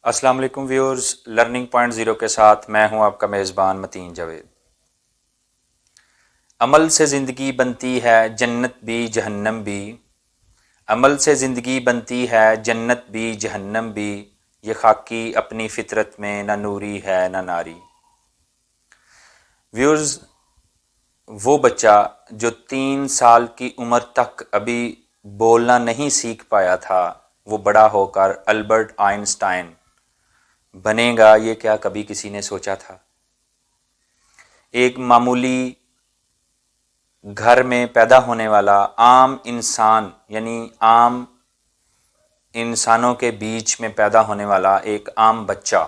السلام علیکم viewers, learning point zero کے ساتھ میں ہوں آپ کا میزبان متین جاوید۔ عمل سے زندگی بنتی ہے جنت بھی جہنم بھی، عمل سے زندگی بنتی ہے جنت بھی جہنم بھی، یہ خاکی اپنی فطرت میں نہ نوری ہے نہ ناری۔ ویورز، وہ بچہ جو 3 سال کی عمر تک ابھی بولنا نہیں سیکھ پایا تھا، وہ بڑا ہو کر البرٹ آئنسٹائن بنے گا، یہ کیا کبھی کسی نے سوچا تھا؟ ایک معمولی گھر میں پیدا ہونے والا عام انسان، یعنی عام انسانوں کے بیچ میں پیدا ہونے والا ایک عام بچہ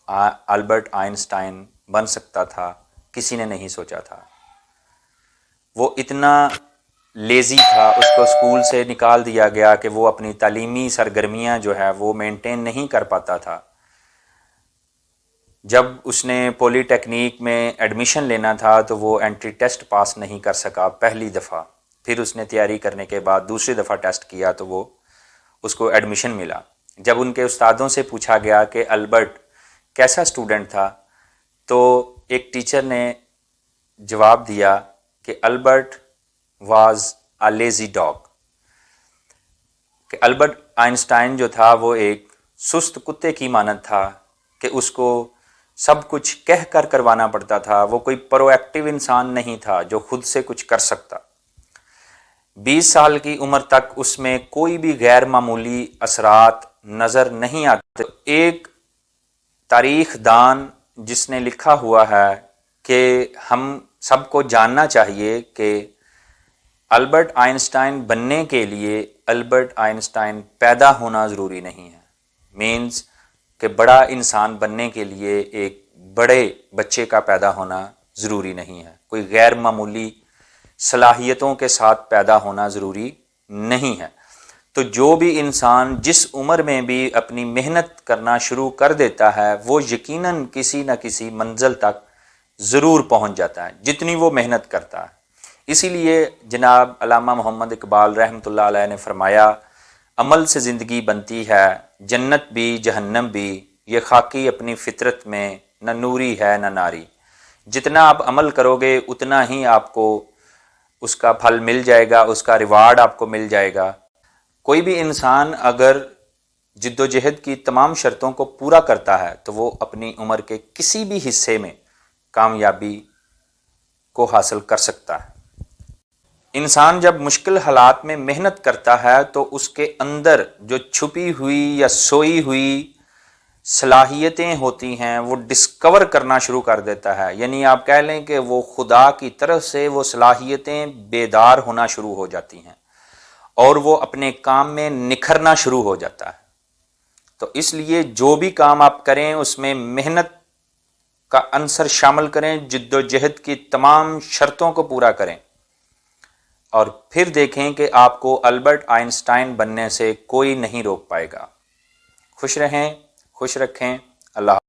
البرٹ آئنسٹائن بن سکتا تھا، کسی نے نہیں سوچا تھا۔ وہ اتنا لیزی تھا، اس کو اسکول سے نکال دیا گیا کہ وہ اپنی تعلیمی سرگرمیاں جو ہے وہ مینٹین نہیں کر پاتا تھا۔ جب اس نے پولی ٹیکنیک میں ایڈمیشن لینا تھا تو وہ انٹری ٹیسٹ پاس نہیں کر سکا پہلی دفعہ، پھر اس نے تیاری کرنے کے بعد دوسری دفعہ ٹیسٹ کیا تو وہ اس کو ایڈمیشن ملا۔ جب ان کے استادوں سے پوچھا گیا کہ البرٹ کیسا اسٹوڈنٹ تھا، تو ایک ٹیچر نے جواب دیا کہ Albert was a lazy dog, کہ البرٹ آئنسٹائن جو تھا وہ ایک سست کتے کی مانند تھا کہ اس کو سب کچھ کہہ کر کروانا پڑتا تھا، وہ کوئی پرو ایکٹیو انسان نہیں تھا جو خود سے کچھ کر سکتا۔ 20 سال کی عمر تک اس میں کوئی بھی غیر معمولی اثرات نظر نہیں آتے۔ ایک تاریخ دان جس نے لکھا ہوا ہے کہ ہم سب کو جاننا چاہیے کہ البرٹ آئنسٹائن بننے کے لیے البرٹ آئنسٹائن پیدا ہونا ضروری نہیں ہے، مینز کہ بڑا انسان بننے کے لیے ایک بڑے بچے کا پیدا ہونا ضروری نہیں ہے، کوئی غیر معمولی صلاحیتوں کے ساتھ پیدا ہونا ضروری نہیں ہے۔ تو جو بھی انسان جس عمر میں بھی اپنی محنت کرنا شروع کر دیتا ہے وہ یقیناً کسی نہ کسی منزل تک ضرور پہنچ جاتا ہے جتنی وہ محنت کرتا ہے۔ اسی لیے جناب علامہ محمد اقبال رحمۃ اللہ علیہ نے فرمایا، عمل سے زندگی بنتی ہے جنت بھی جہنم بھی، یہ خاکی اپنی فطرت میں نہ نوری ہے نہ ناری۔ جتنا آپ عمل کرو گے اتنا ہی آپ کو اس کا پھل مل جائے گا، اس کا ریوارڈ آپ کو مل جائے گا۔ کوئی بھی انسان اگر جد و جہد کی تمام شرطوں کو پورا کرتا ہے تو وہ اپنی عمر کے کسی بھی حصے میں کامیابی کو حاصل کر سکتا ہے۔ انسان جب مشکل حالات میں محنت کرتا ہے تو اس کے اندر جو چھپی ہوئی یا سوئی ہوئی صلاحیتیں ہوتی ہیں وہ ڈسکور کرنا شروع کر دیتا ہے، یعنی آپ کہہ لیں کہ وہ خدا کی طرف سے وہ صلاحیتیں بیدار ہونا شروع ہو جاتی ہیں اور وہ اپنے کام میں نکھرنا شروع ہو جاتا ہے۔ تو اس لیے جو بھی کام آپ کریں اس میں محنت کا عنصر شامل کریں، جد و جہد کی تمام شرطوں کو پورا کریں، اور پھر دیکھیں کہ آپ کو البرٹ آئنسٹائن بننے سے کوئی نہیں روک پائے گا۔ خوش رہیں، خوش رکھیں، اللہ